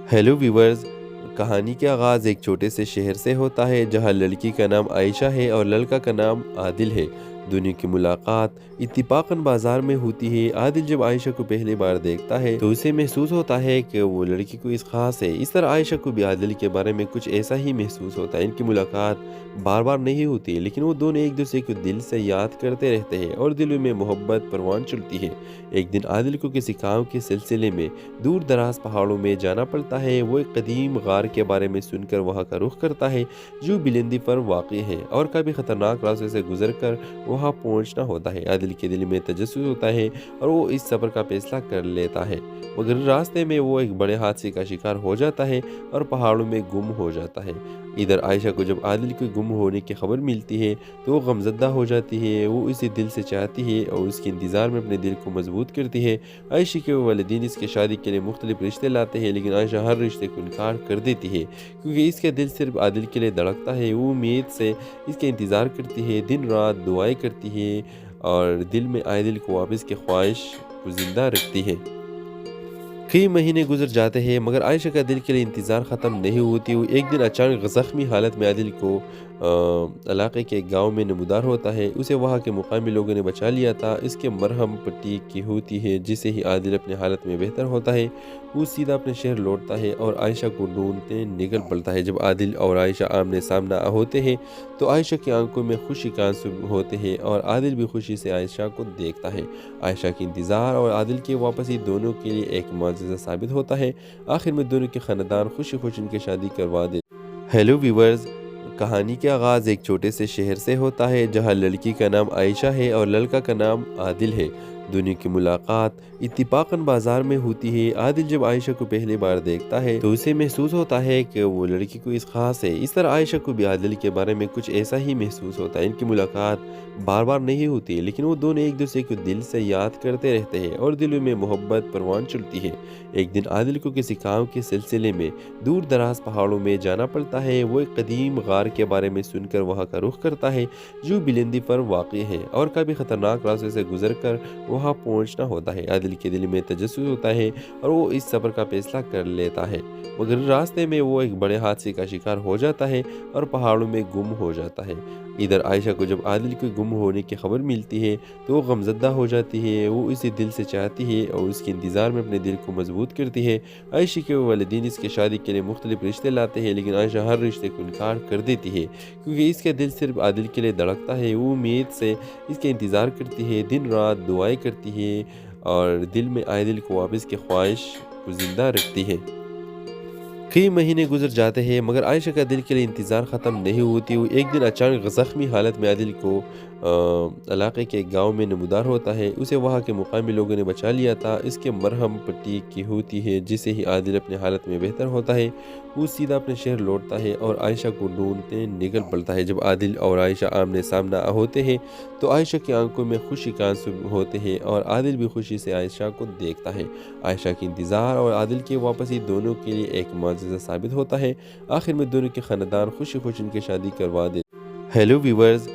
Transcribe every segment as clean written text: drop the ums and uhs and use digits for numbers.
Hello viewers. कहानी का आगाज़ एक छोटे से शहर से होता है जहां लड़की का नाम आयशा है और लड़का का नाम आदिल है। दोनों की मुलाकात इत्तेफाकन बाजार में होती है। आदिल जब आयशा को पहली बार देखता है तो उसे महसूस होता है कि वो लड़की कोई खास है। इस तरह आयशा को भी आदिल के बारे में कुछ ऐसा ही महसूस होता है। इनकी मुलाकात बार बार नहीं होती है, लेकिन वो दोनों एक दूसरे को दिल से याद करते रहते हैं और दिलों में मोहब्बत परवान चलती है। एक दिन आदिल को किसी काम के सिलसिले में दूर दराज पहाड़ों में जाना पड़ता है। वो एक कदीम गार के बारे में सुनकर वहाँ का रुख करता है जो बुलंदी पर वाक़ई है और कभी ख़तरनाक रास्ते से गुजर कर वहाँ पहुँचना होता है। आदिल के दिल में तजस्सुस होता है और वो इस सफ़र का फैसला कर लेता है, मगर रास्ते में वो एक बड़े हादसे का शिकार हो जाता है और पहाड़ों में गुम हो जाता है। इधर आयशा को जब आदिल के गुम होने की खबर मिलती है तो वो गमज़दा हो जाती है। वो इसे दिल से चाहती है और उसके इंतज़ार में अपने दिल को मजबूत करती है। आयशा के वालिदैन इसके शादी के लिए मुख्तलिफ रिश्ते लाते हैं, लेकिन आयशा हर रिश्ते को इनकार कर देती है क्योंकि इसका दिल सिर्फ आदिल के लिए धड़कता है। वो उम्मीद से इसके इंतज़ार करती है, दिन रात दुआएं करती है और दिल में आदिल को वापस की ख्वाहिश को ज़िंदा रखती है। कई महीने गुजर जाते हैं मगर आयशा का दिल के लिए इंतज़ार ख़त्म नहीं होती। वो एक दिन अचानक ज़ख्मी हालत में आदिल को इलाके के गांव में नमूदार होता है। उसे वहां के मुकामी लोगों ने बचा लिया था। इसके मरहम पट्टी की होती है, जिससे ही आदिल अपनी हालत में बेहतर होता है। वो सीधा अपने शहर लौटता है और आयशा को ढूंढते निकल पड़ता है। जब आदिल और आयशा आमने सामना होते हैं तो आयशा की आंखों में खुशी का आंसू होते हैं और आदिल भी खुशी से आयशा को देखता है। आयशा की इंतज़ार और आदिल की वापसी दोनों के लिए एक मुआजिज़ा साबित होता है। आखिर में दोनों के ख़ानदान खुशी खुशी इनकी शादी करवा दे। Hello viewers. कहानी का आगाज़ एक छोटे से शहर से होता है जहां लड़की का नाम आयशा है और लड़का का नाम आदिल है। दोनों की मुलाकात इत्तेफाकन बाजार में होती है। आदिल जब आयशा को पहली बार देखता है तो उसे महसूस होता है कि वो लड़की कोई खास है। इस तरह आयशा को भी आदिल के बारे में कुछ ऐसा ही महसूस होता है। इनकी मुलाकात बार बार नहीं होती है, लेकिन वो दोनों एक दूसरे को दिल से याद करते रहते हैं और दिलों में मोहब्बत परवान चलती है। एक दिन आदिल को किसी काम के सिलसिले में दूर दराज पहाड़ों में जाना पड़ता है। वो एक कदीम गार के बारे में सुनकर वहाँ का रुख करता है जो बुलंदी पर वाक़ई है और कभी ख़तरनाक रास्ते से गुजर कर वहाँ पहुँचना होता है। आदिल के दिल में तजस्सुस होता है और वो इस सफ़र का फैसला कर लेता है, मगर रास्ते में वो एक बड़े हादसे का शिकार हो जाता है और पहाड़ों में गुम हो जाता है। इधर आयशा को जब आदिल के गुम होने की खबर मिलती है तो वो गमज़दा हो जाती है। वो इसे दिल से चाहती है और उसके इंतज़ार में अपने दिल को मजबूत करती है। आयशा के वालिदैन इसके शादी के लिए मुख्तलिफ रिश्ते लाते हैं, लेकिन आयशा हर रिश्ते को इनकार कर देती है क्योंकि इसका दिल सिर्फ आदिल के लिए धड़कता है। वो उम्मीद से इसके इंतज़ार करती है, दिन रात दुआएं करती है और दिल में आदिल को वापस की ख्वाहिश को ज़िंदा रखती है। कई महीने गुजर जाते हैं मगर आयशा का दिल के लिए इंतज़ार ख़त्म नहीं होती। वो एक दिन अचानक ज़ख्मी हालत में आदिल को इलाके के गांव में नमूदार होता है। उसे वहाँ के मुकामी लोगों ने बचा लिया था। इसके मरहम पट्टी की होती है, जिससे ही आदिल अपनी हालत में बेहतर होता है। वो सीधा अपने शहर लौटता है और आयशा को ढूंढते निकल पड़ता है। जब आदिल और आयशा आमने सामना होते हैं तो आयशा की आंखों में खुशी का आंसू होते हैं और आदिल भी खुशी से आयशा को देखता है। आयशा की इंतज़ार और आदिल की वापसी दोनों के लिए एक मुआजिज़ा साबित होता है। आखिर में दोनों के ख़ानदान खुशी खुशी इनकी शादी करवा दे। Hello viewers.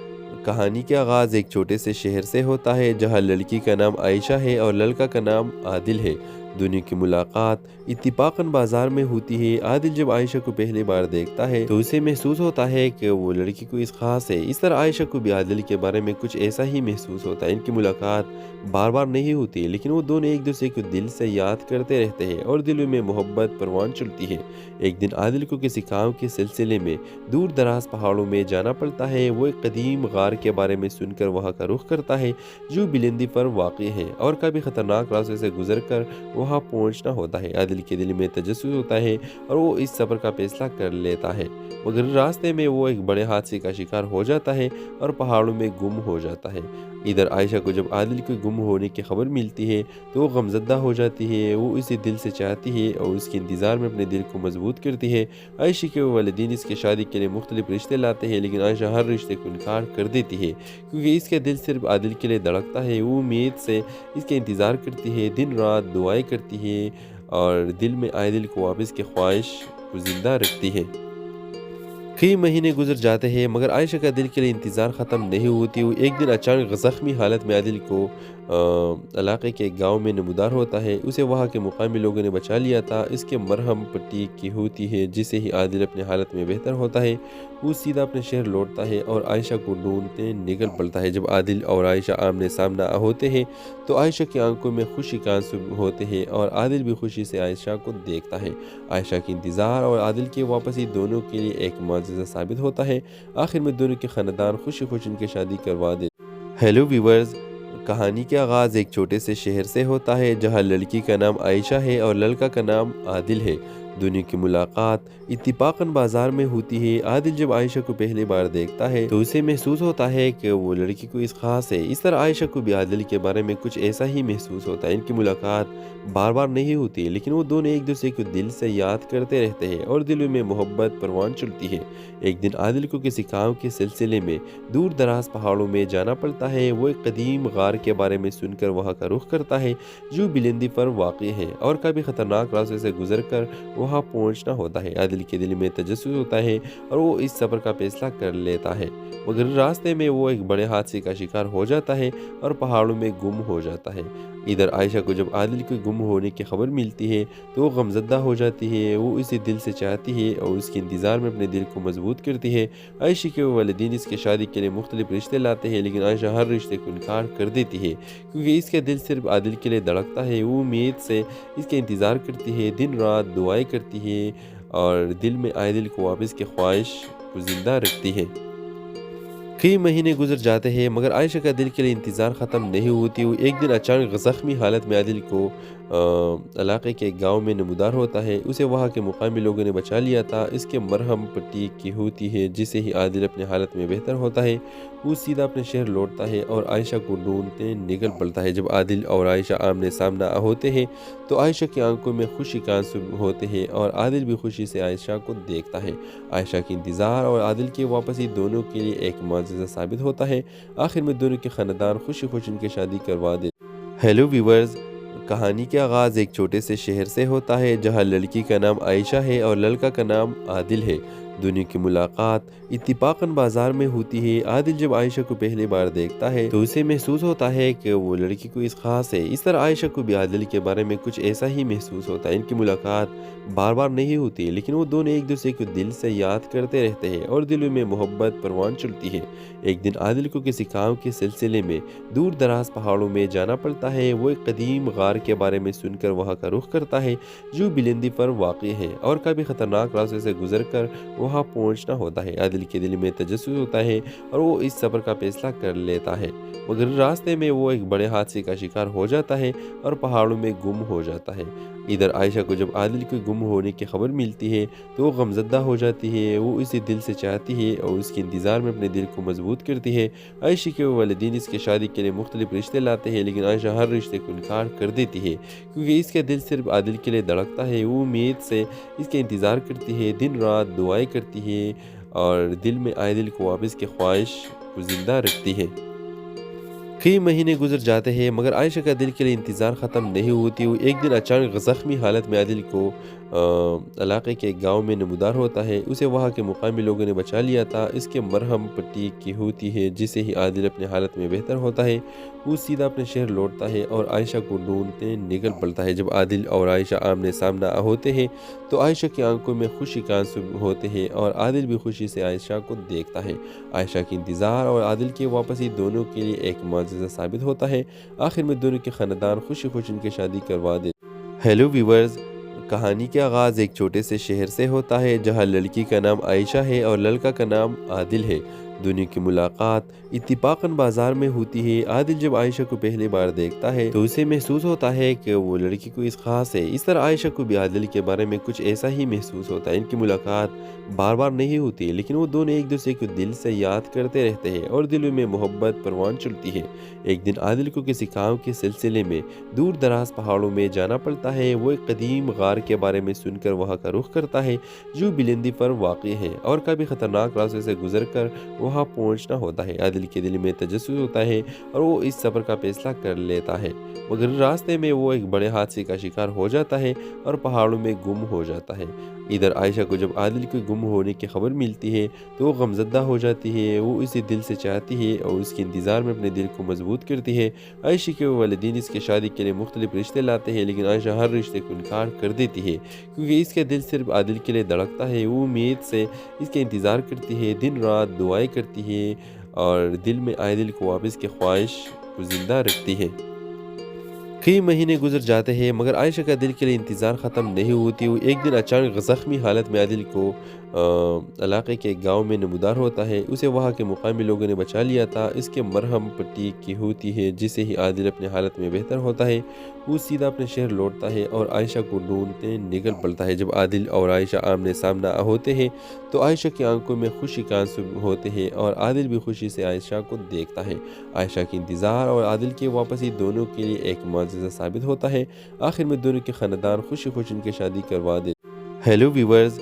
कहानी का आगाज़ एक छोटे से शहर से होता है जहां लड़की का नाम आयशा है और लड़का का नाम आदिल है। दोनों की मुलाकात इत्तेफाकन बाजार में होती है। आदिल जब आयशा को पहली बार देखता है तो उसे महसूस होता है कि वो लड़की कोई खास है। इस तरह आयशा को भी आदिल के बारे में कुछ ऐसा ही महसूस होता है। इनकी मुलाकात बार बार नहीं होती है, लेकिन वो दोनों एक दूसरे को दिल से याद करते रहते हैं और दिलों में मोहब्बत परवान चलती है। एक दिन आदिल को किसी काम के सिलसिले में दूर दराज पहाड़ों में जाना पड़ता है। वो एक कदीम गार के बारे में सुनकर वहाँ का रुख करता है जो बुलंदी पर वाक़ई है और कभी ख़तरनाक रास्ते से गुजर कर वहाँ पहुँचना होता है। आदिल के दिल में तजस्सुस होता है और वो इस सफ़र का फैसला कर लेता है, मगर रास्ते में वो एक बड़े हादसे का शिकार हो जाता है और पहाड़ों में गुम हो जाता है। इधर आयशा को जब आदिल के गुम होने की खबर मिलती है तो वो गमज़दा हो जाती है। वो इसे दिल से चाहती है और उसके इंतज़ार में अपने दिल को मजबूत करती है। आयशा के वालिदैन इसके शादी के लिए मुख्तलिफ रिश्ते लाते हैं, लेकिन आयशा हर रिश्ते को इनकार कर देती है क्योंकि इसका दिल सिर्फ आदिल के लिए धड़कता है। वो उम्मीद से इसके इंतज़ार करती है, दिन रात दुआएं करती है और दिल में आदिल को वापस की ख्वाहिश को ज़िंदा रखती है। कई महीने गुजर जाते हैं मगर आयशा का दिल के लिए इंतज़ार ख़त्म नहीं होती। वो एक दिन अचानक ज़ख्मी हालत में आदिल को इलाके के एक गांव में नमूदार होता है। उसे वहां के मुकामी लोगों ने बचा लिया था। इसके मरहम पट्टी की होती है जिसे ही आदिल अपनी हालत में बेहतर होता है। वो सीधा अपने शहर लौटता है और आयशा को ढूंढते निकल पड़ता है। जब आदिल और आयशा आमने सामना होते हैं तो आयशा की आंखों में खुशी का आंसू होते हैं और आदिल भी खुशी से आयशा को देखता है। आयशा की इंतज़ार और आदिल की वापसी दोनों के लिए एक मुआजिज़ा साबित होता है। आखिर में दोनों के ख़ानदान खुशी खुशी उनकी शादी करवा दे। हेलो व्यूवर्स, कहानी का आगाज़ एक छोटे से शहर से होता है जहाँ लड़की का नाम आयशा है और लड़का का नाम आदिल है। दोनों की मुलाकात इत्तिफाकन बाजार में होती है। आदिल जब आयशा को पहली बार देखता है तो उसे महसूस होता है कि वो लड़की कोई खास है। इस तरह आयशा को भी आदिल के बारे में कुछ ऐसा ही महसूस होता है। इनकी मुलाकात बार बार नहीं होती लेकिन वो दोनों एक दूसरे को दिल से याद करते रहते हैं और दिलों में मोहब्बत परवान चलती है। एक दिन आदिल को किसी काम के सिलसिले में दूर दराज पहाड़ों में जाना पड़ता है। वो एक कदीम गार के बारे में सुनकर वहाँ का रुख करता है जो बुलंदी पर वाक़ है और कभी ख़तरनाक रास्ते से गुजर कर वहाँ पहुँचना होता है। आदिल के दिल में तजस्सुस होता है और वो इस सफ़र का फैसला कर लेता है मगर रास्ते में वो एक बड़े हादसे का शिकार हो जाता है और पहाड़ों में गुम हो जाता है। इधर आयशा को जब आदिल के गुम होने की खबर मिलती है तो वो गमज़दा हो जाती है। वो इसे दिल से चाहती है और उसके इंतज़ार में अपने दिल को मजबूत करती है। आयशा के वालिदैन इसके शादी के लिए मुख्तलिफ रिश्ते लाते हैं लेकिन आयशा हर रिश्ते को इनकार कर देती है क्योंकि इसका दिल सिर्फ आदिल के लिए धड़कता है। वो उम्मीद से इसके इंतज़ार करती है, दिन रात दुआएं करती है और दिल में आदिल को वापस की ख्वाहिश को ज़िंदा रखती है। कई महीने गुजर जाते हैं मगर आयशा का दिल के लिए इंतज़ार ख़त्म नहीं होती। वो एक दिन अचानक ज़ख्मी हालत में आदिल को इलाके के एक गांव में नमूदार होता है। उसे वहां के मुकामी लोगों ने बचा लिया था। इसके मरहम पट्टी की होती है जिसे ही आदिल अपनी हालत में बेहतर होता है। वो सीधा अपने शहर लौटता है और आयशा को ढूंढते निकल पड़ता है। जब आदिल और आयशा आमने सामना होते हैं तो आयशा की आंखों में खुशी का आंसू होते हैं और आदिल भी खुशी से आयशा को देखता है। आयशा की इंतज़ार और आदिल की वापसी दोनों के लिए एक मुआजिज़ा साबित होता है। आखिर में दोनों के ख़ानदान खुशी खुशी उनकी शादी करवा दे। हेलो व्यूवर्स, कहानी का आगाज़ एक छोटे से शहर से होता है जहाँ लड़की का नाम आयशा है और लड़का का नाम आदिल है। दोनों की मुलाकात इत्तिफाकन बाजार में होती है। आदिल जब आयशा को पहली बार देखता है तो उसे महसूस होता है कि वो लड़की कोई खास है। इस तरह आयशा को भी आदिल के बारे में कुछ ऐसा ही महसूस होता है। इनकी मुलाकात बार बार नहीं होती लेकिन वो दोनों एक दूसरे को दिल से याद करते रहते हैं और दिलों में मोहब्बत परवान चलती है। एक दिन आदिल को किसी काम के सिलसिले में दूर दराज पहाड़ों में जाना पड़ता है। वो एक कदीम गार के बारे में सुनकर वहाँ का रुख करता है जो बुलंदी पर वाक़ है और कभी ख़तरनाक रास्ते से गुजर कर वहाँ पहुँचना होता है। आदिल के दिल में तजस्सुस होता है और वो इस सफ़र का फैसला कर लेता है मगर रास्ते में वो एक बड़े हादसे का शिकार हो जाता है और पहाड़ों में गुम हो जाता है। इधर आयशा को जब आदिल के गुम होने की खबर मिलती है तो वो गमज़दा हो जाती है। वो इसे दिल से चाहती है और उसके इंतज़ार में अपने दिल को मजबूत करती है। आयशा के वालिदैन इसके शादी के लिए मुख्तलिफ रिश्ते लाते हैं लेकिन आयशा हर रिश्ते को इनकार कर देती है क्योंकि इसका दिल सिर्फ आदिल के लिए धड़कता है। वो उम्मीद से इसके इंतज़ार करती है, दिन रात दुआएं करती है और दिल में आदिल को वापस की ख्वाहिश को ज़िंदा रखती है। कई महीने गुजर जाते हैं मगर आयशा का दिल के लिए इंतज़ार ख़त्म नहीं होती। वो एक दिन अचानक ज़ख्मी हालत में आदिल को इलाके के एक गांव में नमूदार होता है। उसे वहाँ के मुकामी लोगों ने बचा लिया था। इसके मरहम पट्टी की होती है जिसे ही आदिल अपनी हालत में बेहतर होता है। वो सीधा अपने शहर लौटता है और आयशा को ढूंढते निकल पड़ता है। जब आदिल और आयशा आमने सामना होते हैं तो आयशा की आंखों में खुशी का आंसू होते हैं और आदिल भी खुशी से आयशा को देखता है। आयशा की इंतज़ार और आदिल की वापसी दोनों के लिए एक मुआजिज़ा साबित होता है। आखिर में दोनों के ख़ानदान खुशी खुशी उनकी शादी करवा दे। हेलो व्यूवर्स, कहानी का आगाज़ एक छोटे से शहर से होता है जहाँ लड़की का नाम आयशा है और लड़का का नाम आदिल है। दोनों की मुलाकात इत्तिफाकन बाजार में होती है। आदिल जब आयशा को पहली बार देखता है तो उसे महसूस होता है कि वो लड़की कोई खास है। इस तरह आयशा को भी आदिल के बारे में कुछ ऐसा ही महसूस होता है। इनकी मुलाकात बार बार नहीं होती लेकिन वो दोनों एक दूसरे को दिल से याद करते रहते हैं और दिलों में मोहब्बत परवान चलती है। एक दिन आदिल को किसी काम के सिलसिले में दूर दराज पहाड़ों में जाना पड़ता है। वो एक कदीम गार के बारे में सुनकर वहाँ का रुख करता है जो बुलंदी पर वाक़ है और कभी ख़तरनाक रास्ते से गुजर कर वहाँ पहुँचना होता है। आदिल के दिल में तजस्सुस होता है और वो इस सफ़र का फैसला कर लेता है, मगर रास्ते में वो एक बड़े हादसे का शिकार हो जाता है और पहाड़ों में गुम हो जाता है। इधर आयशा को जब आदिल के गुम होने की खबर मिलती है तो वो गमज़दा हो जाती है। वो इसे दिल से चाहती है और उसके इंतज़ार में अपने दिल को मजबूत करती है। आयशा के वालिदैन इसके शादी के लिए मुख्तलिफ रिश्ते लाते हैं, लेकिन आयशा हर रिश्ते को इनकार कर देती है क्योंकि इसका दिल सिर्फ आदिल के लिए धड़कता है। वो उम्मीद से इसके इंतज़ार करती है, दिन रात दुआएं करती है और दिल में आदिल को वापस की ख्वाहिश को ज़िंदा रखती है। कई महीने गुजर जाते हैं मगर आयशा का दिल के लिए इंतज़ार ख़त्म नहीं होती। वो एक दिन अचानक ज़ख्मी हालत में आदिल को इलाके के गांव में नमूदार होता है। उसे वहां के मुकामी लोगों ने बचा लिया था। इसके मरहम पट्टी की होती है जिससे ही आदिल अपनी हालत में बेहतर होता है। वो सीधा अपने शहर लौटता है और आयशा को ढूंढते निकल पड़ता है। जब आदिल और आयशा आमने सामना होते हैं तो आयशा की आंखों में खुशी का आंसू होते हैं और आदिल भी खुशी से आयशा को देखता है। आयशा की इंतज़ार और आदिल की वापसी दोनों के लिए एक मुआजिज़ा साबित होता है। आखिर में दोनों के ख़ानदान खुशी खुशी उनकी शादी करवा दे। हेलो व्यूवर्स,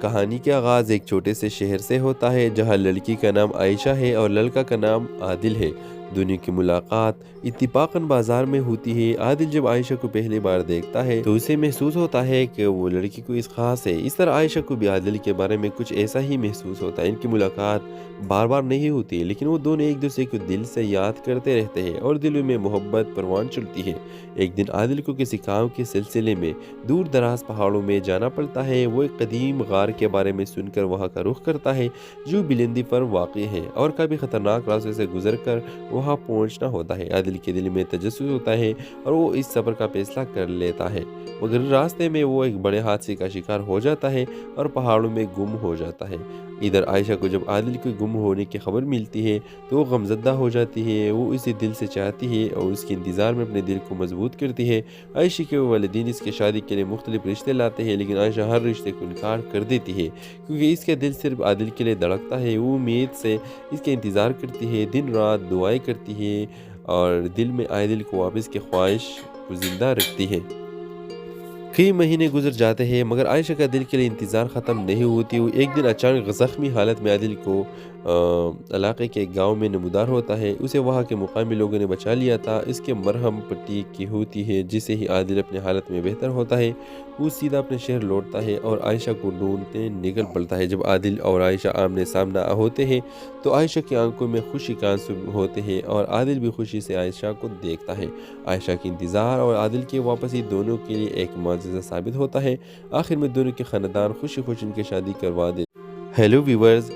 कहानी का आगाज़ एक छोटे से शहर से होता है जहां लड़की का नाम आयशा है और लड़का का नाम आदिल है। दोनों की मुलाकात इत्तिफाकन बाजार में होती है। आदिल जब आयशा को पहली बार देखता है तो उसे महसूस होता है कि वो लड़की कोई खास है। इस तरह आयशा को भी आदिल के बारे में कुछ ऐसा ही महसूस होता है। इनकी मुलाकात बार बार नहीं होती लेकिन वो दोनों एक दूसरे को दिल से याद करते रहते हैं और दिलों में मोहब्बत परवान चलती है। एक दिन आदिल को किसी काम के सिलसिले में दूर दराज पहाड़ों में जाना पड़ता है। वो एक कदीम गार के बारे में सुनकर वहाँ का रुख करता है जो बुलंदी पर वाक़ई है और कभी ख़तरनाक रास्ते से गुजर कर वहाँ पहुँचना होता है। आदिल के दिल में तजस्सुस होता है और वो इस सफ़र का फैसला कर लेता है, मगर रास्ते में वो एक बड़े हादसे का शिकार हो जाता है और पहाड़ों में गुम हो जाता है। इधर आयशा को जब आदिल के गुम होने की खबर मिलती है तो वो गमज़दा हो जाती है। वो इसे दिल से चाहती है और उसके इंतज़ार में अपने दिल को मजबूत करती है। आयशा के वालिदैन इसके शादी के लिए मुख्तलिफ रिश्ते लाते हैं, लेकिन आयशा हर रिश्ते को इनकार कर देती है क्योंकि इसका दिल सिर्फ आदिल के लिए धड़कता है। वो उम्मीद से इसके इंतज़ार करती है, दिन रात दुआएं करती है और दिल में आदिल को वापस की ख्वाहिश को ज़िंदा रखती है। कई महीने गुजर जाते हैं मगर आयशा का दिल के लिए इंतज़ार ख़त्म नहीं होती। वो एक दिन अचानक ज़ख्मी हालत में आदिल को इलाके के गांव में नमूदार होता है। उसे वहाँ के मुकामी लोगों ने बचा लिया था। इसके मरहम पट्टी की होती है जिससे ही आदिल अपनी हालत में बेहतर होता है। वो सीधा अपने शहर लौटता है और आयशा को ढूंढते निकल पड़ता है। जब आदिल और आयशा आमने सामना होते हैं तो आयशा की आंखों में खुशी का आंसू होते हैं और आदिल भी खुशी से आयशा को देखता है। आयशा की इंतज़ार और आदिल की वापसी दोनों के लिए एक मुआजिज़ा साबित होता है। आखिर में दोनों के ख़ानदान खुशी खुशी उनकी शादी करवा दे। हेलो व्यूवर्स,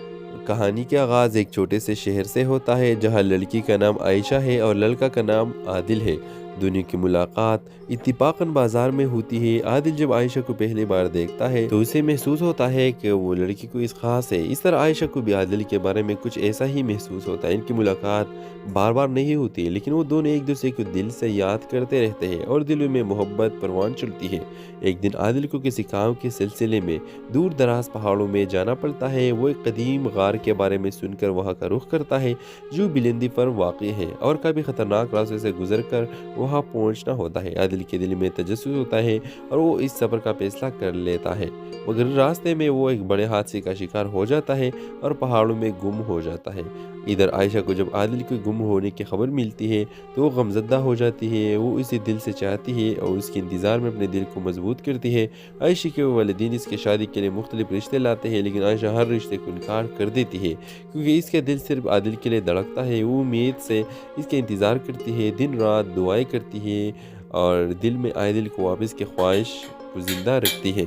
कहानी का आगाज़ एक छोटे से शहर से होता है जहां लड़की का नाम आयशा है और लड़का का नाम आदिल है। दोनों की मुलाकात इत्तिफाकन बाजार में होती है। आदिल जब आयशा को पहली बार देखता है तो उसे महसूस होता है कि वो लड़की कोई खास है। इस तरह आयशा को भी आदिल के बारे में कुछ ऐसा ही महसूस होता है। इनकी मुलाकात बार बार नहीं होती लेकिन वो दोनों एक दूसरे को दिल से याद करते रहते हैं और दिलों में मोहब्बत परवान चलती है। एक दिन आदिल को किसी काम के सिलसिले में दूर दराज पहाड़ों में जाना पड़ता है। वो एक कदीम गार के बारे में सुनकर वहाँ का रुख करता है जो बुलंदी पर वाक़ई है और कभी ख़तरनाक रास्ते से गुजर कर वहाँ पहुँचना होता है। आदिल के दिल में तजस्सुस होता है और वो इस सफ़र का फैसला कर लेता है, मगर रास्ते में वो एक बड़े हादसे का शिकार हो जाता है और पहाड़ों में गुम हो जाता है। इधर आयशा को जब आदिल के गुम होने की खबर मिलती है तो वो गमज़दा हो जाती है। वो इसे दिल से चाहती है और उसके इंतज़ार में अपने दिल को मजबूत करती है। आयशा के वालिदैन इसके शादी के लिए मुख्तलिफ रिश्ते लाते हैं, लेकिन आयशा हर रिश्ते को इनकार कर देती है क्योंकि इसका दिल सिर्फ आदिल के लिए धड़कता है। वो उम्मीद से इसके इंतज़ार करती है, दिन रात दुआएं करती है और दिल में आदिल को वापस की ख्वाहिश को ज़िंदा रखती है।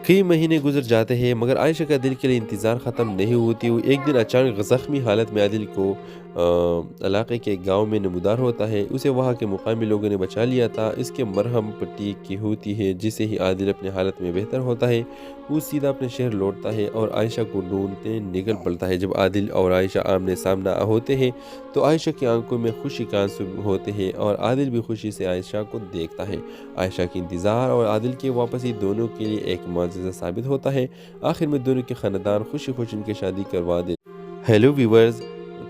कई महीने गुजर जाते हैं मगर आयशा का दिल के लिए इंतज़ार ख़त्म नहीं होती। वो एक दिन अचानक ज़ख्मी हालत में आदिल को इलाके के गांव में नमूदार होता है। उसे वहाँ के मुकामी लोगों ने बचा लिया था। इसके मरहम पट्टी की होती है जिससे ही आदिल अपनी हालत में बेहतर होता है। वो सीधा अपने शहर लौटता है और आयशा को ढूंढते निकल पड़ता है। जब आदिल और आयशा आमने सामना होते हैं तो आयशा की आंखों में खुशी का आंसू होते हैं और आदिल भी खुशी से आयशा को देखता है। आयशा की इंतज़ार और आदिल की वापसी दोनों के लिए एक मुआजिज़ा साबित होता है। आखिर में दोनों के ख़ानदान खुशी खुशी उनकी शादी करवा दे। हेलो व्यूवर्स,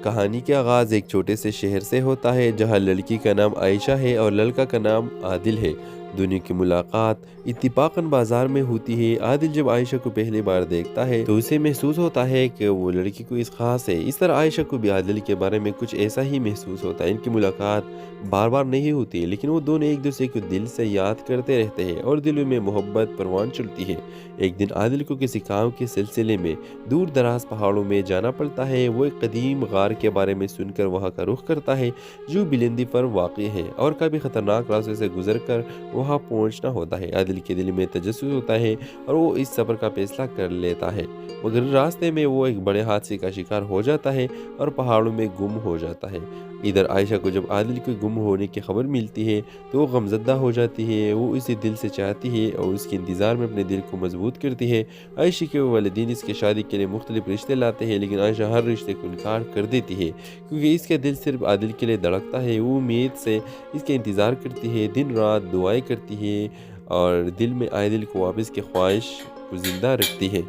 कहानी का आगाज़ एक छोटे से शहर से होता है जहां लड़की का नाम आयशा है और लड़का का नाम आदिल है। دونوں کی ملاقات اتفاقاً بازار میں ہوتی ہے۔ عادل جب عائشہ کو پہلی بار دیکھتا ہے تو اسے محسوس ہوتا ہے کہ وہ لڑکی کوئی خاص ہے۔ اس طرح عائشہ کو بھی عادل کے بارے میں کچھ ایسا ہی محسوس ہوتا ہے۔ ان کی ملاقات بار بار نہیں ہوتی لیکن وہ دونوں ایک دوسرے کو دل سے یاد کرتے رہتے ہیں اور دلوں میں محبت پروان چڑھتی ہے۔ ایک دن عادل کو کسی کام کے سلسلے میں دور دراز پہاڑوں میں جانا پڑتا ہے۔ وہ ایک قدیم غار کے بارے میں سن کر وہاں کا رخ کرتا ہے جو بلندی پر واقع ہے اور کبھی خطرناک راستے سے گزر کر وہاں پہنچنا ہوتا ہے۔ عادل کے دل میں تجسس ہوتا ہے اور وہ اس سفر کا فیصلہ کر لیتا ہے، مگر راستے میں وہ ایک بڑے حادثے کا شکار ہو جاتا ہے اور پہاڑوں میں گم ہو جاتا ہے۔ ادھر عائشہ کو جب عادل کے گم ہونے کی خبر ملتی ہے تو وہ غمزدہ ہو جاتی ہے۔ وہ اسے دل سے چاہتی ہے اور اس کے انتظار میں اپنے دل کو مضبوط کرتی ہے۔ عائشہ کے والدین اس کی شادی کے لیے مختلف رشتے لاتے ہیں لیکن عائشہ ہر رشتے کو انکار کر دیتی ہے کیونکہ اس کا دل صرف عادل کے لیے دھڑکتا ہے۔ وہ امید سے اس کے انتظار کرتی ہے، دن رات دعائیں کرتی ہے اور دل میں عادل کو واپس کی خواہش کو زندہ رکھتی ہے۔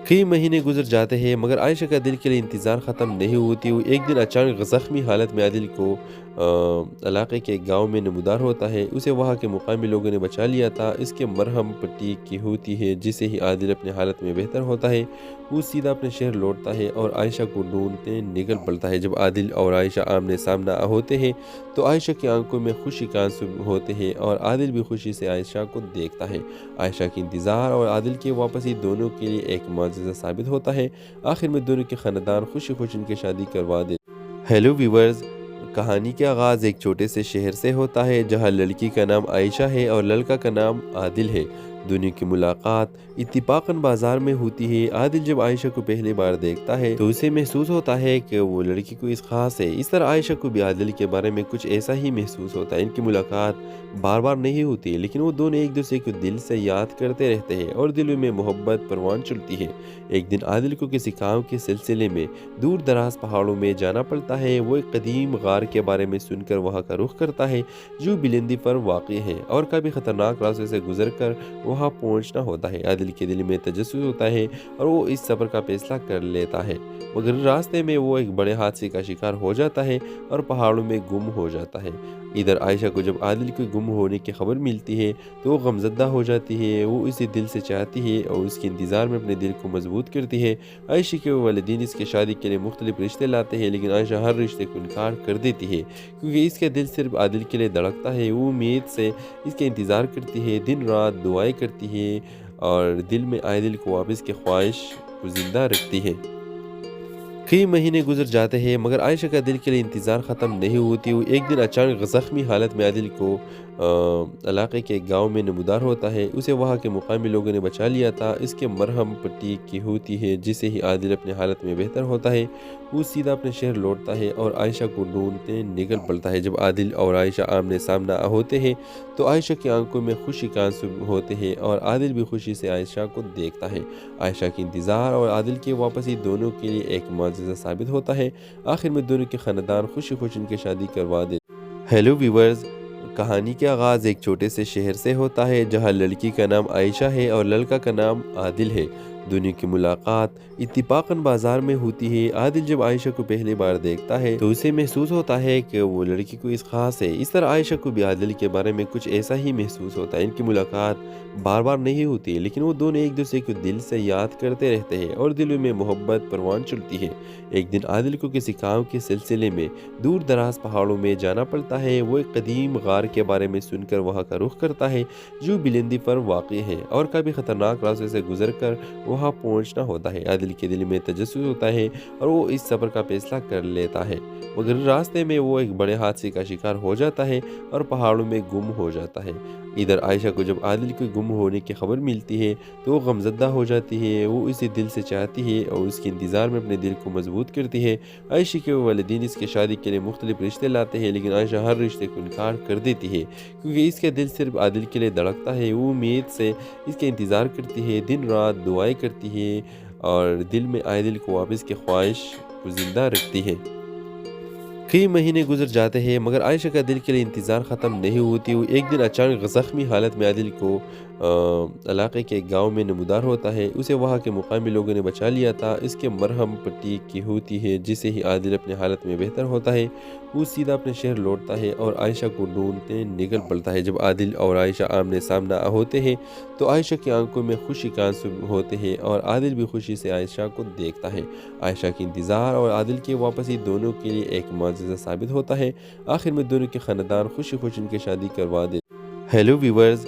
کئی مہینے گزر جاتے ہیں مگر عائشہ کا دل کے لیے انتظار ختم نہیں ہوتی۔ وہ ایک دن اچانک زخمی حالت میں عادل کو علاقے کے ایک گاؤں میں نمودار ہوتا ہے۔ اسے وہاں کے مقامی لوگوں نے بچا لیا تھا۔ اس کے مرہم پٹی کی ہوتی ہے۔ جسے ہی عادل اپنی حالت میں بہتر ہوتا ہے وہ سیدھا اپنے شہر لوٹتا ہے اور عائشہ کو ڈھونڈتے نکل پڑتا ہے۔ جب عادل اور عائشہ آمنے سامنے ہوتے ہیں تو عائشہ کی آنکھوں میں خوشی کے آنسو ہوتے ہیں اور عادل بھی خوشی سے عائشہ کو دیکھتا ہے۔ عائشہ کی انتظار اور عادل کی واپسی دونوں کے لیے ایک معجزہ ثابت ہوتا ہے۔ آخر میں دونوں کے خاندان خوشی خوشی ان کی شادی کروا دیتے۔ ہیلو ویورز، کہانی کا آغاز ایک چھوٹے سے شہر سے ہوتا ہے جہاں لڑکی کا نام عائشہ ہے اور لڑکا کا نام عادل ہے۔ دونوں کی ملاقات اتفاقاً بازار میں ہوتی ہے۔ عادل جب عائشہ کو پہلی بار دیکھتا ہے تو اسے محسوس ہوتا ہے کہ وہ لڑکی کوئی خاص ہے۔ اس طرح عائشہ کو بھی عادل کے بارے میں کچھ ایسا ہی محسوس ہوتا ہے۔ ان کی ملاقات بار بار نہیں ہوتی لیکن وہ دونوں ایک دوسرے کو دل سے یاد کرتے رہتے ہیں اور دلوں میں محبت پروان چڑھتی ہے۔ ایک دن عادل کو کسی کام کے سلسلے میں دور دراز پہاڑوں میں جانا پڑتا ہے۔ وہ ایک قدیم غار کے بارے میں سن کر وہاں کا رخ کرتا ہے جو بلندی پر واقع ہے اور کبھی خطرناک راستے سے گزر کر وہاں پہنچنا ہوتا ہے۔ عادل کے دل میں تجسس ہوتا ہے اور وہ اس سفر کا فیصلہ کر لیتا ہے، مگر راستے میں وہ ایک بڑے حادثے کا شکار ہو جاتا ہے اور پہاڑوں میں گم ہو جاتا ہے۔ ادھر عائشہ کو جب عادل کے گم ہونے کی خبر ملتی ہے تو وہ غمزدہ ہو جاتی ہے۔ وہ اسے دل سے چاہتی ہے اور اس کے انتظار میں اپنے دل کو مضبوط کرتی ہے۔ عائشہ کے والدین اس کی شادی کے لیے مختلف رشتے لاتے ہیں لیکن عائشہ ہر رشتے کو انکار کر دیتی ہے کیونکہ اس کا دل صرف عادل کے لیے دھڑکتا ہے۔ وہ امید سے اس کے انتظار کرتی ہے، دن رات دعائیں کرتی ہے اور دل میں عادل کو واپس کی خواہش کو زندہ رکھتی ہے۔ کئی مہینے گزر جاتے ہیں مگر عائشہ کا دل کے لیے انتظار ختم نہیں ہوتی۔ وہ ایک دن اچانک زخمی حالت میں عادل کو علاقے کے ایک گاؤں میں نمودار ہوتا ہے۔ اسے وہاں کے مقامی لوگوں نے بچا لیا تھا۔ اس کے مرہم پٹی کی ہوتی ہے۔ جسے ہی عادل اپنی حالت میں بہتر ہوتا ہے وہ سیدھا اپنے شہر لوٹتا ہے اور عائشہ کو ڈھونڈتے نکل پڑتا ہے۔ جب عادل اور عائشہ آمنے سامنے ہوتے ہیں تو عائشہ کی آنکھوں میں خوشی کے آنسو ہوتے ہیں اور عادل بھی خوشی سے عائشہ کو دیکھتا ہے۔ عائشہ کی انتظار اور عادل کی واپسی دونوں کے لیے ایک معجزہ ثابت ہوتا ہے۔ آخر میں دونوں کے خاندان خوشی خوشی ان کی شادی کروا دیتے۔ ہیلو ویورز، کہانی کا آغاز ایک چھوٹے سے شہر سے ہوتا ہے جہاں لڑکی کا نام عائشہ ہے اور لڑکا کا نام عادل ہے۔ دونوں کی ملاقات اتفاقاً بازار میں ہوتی ہے۔ عادل جب عائشہ کو پہلی بار دیکھتا ہے تو اسے محسوس ہوتا ہے کہ وہ لڑکی کوئی خاص ہے۔ اس طرح عائشہ کو بھی عادل کے بارے میں کچھ ایسا ہی محسوس ہوتا ہے۔ ان کی ملاقات بار بار نہیں ہوتی لیکن وہ دونوں ایک دوسرے کو دل سے یاد کرتے رہتے ہیں اور دلوں میں محبت پروان چڑھتی ہے۔ ایک دن عادل کو کسی کام کے سلسلے میں دور دراز پہاڑوں میں جانا پڑتا ہے۔ وہ ایک قدیم غار کے بارے میں سن کر وہاں کا رخ کرتا ہے جو بلندی پر واقع ہے اور کبھی خطرناک راستے سے گزر کر وہاں پہنچنا ہوتا ہے۔ عادل کے دل میں تجسس ہوتا ہے اور وہ اس سفر کا فیصلہ کر لیتا ہے، مگر راستے میں وہ ایک بڑے حادثے کا شکار ہو جاتا ہے اور پہاڑوں میں گم ہو جاتا ہے۔ ادھر عائشہ کو جب عادل کے گم ہونے کی خبر ملتی ہے تو وہ غمزدہ ہو جاتی ہے۔ وہ اسے دل سے چاہتی ہے اور اس کے انتظار میں اپنے دل کو مضبوط کرتی ہے۔ عائشہ کے والدین اس کی شادی کے لیے مختلف رشتے لاتے ہیں لیکن عائشہ ہر رشتے کو انکار کر دیتی ہے کیونکہ اس کا دل صرف عادل کے لیے دھڑکتا ہے۔ وہ امید سے اس کے انتظار کرتی ہے، دن رات دعائیں کرتی ہے اور دل میں عادل کو واپس کی خواہش کو زندہ رکھتی ہے۔ कई महीने गुजर जाते हैं मगर आयशा का दिल के लिए इंतज़ार ख़त्म नहीं होती। वो एक दिन अचानक ज़ख्मी हालत में आदिल को इलाके के एक गांव में नमूदार होता है। उसे वहां के मुकामी लोगों ने बचा लिया था। इसके मरहम पट्टी की होती है जिसे ही आदिल अपनी हालत में बेहतर होता है। वो सीधा अपने शहर लौटता है और आयशा को ढूंढते निकल पड़ता है। जब आदिल और आयशा आमने सामना होते हैं तो आयशा की आंखों में खुशी का आंसू होते हैं और आदिल भी खुशी से आयशा को देखता है। आयशा की इंतज़ार और आदिल की वापसी दोनों के लिए एक मुआजिज़ा साबित होता है। आखिर में दोनों के ख़ानदान खुशी खुशी उनकी शादी करवा दे। हेलो व्यूवर्स,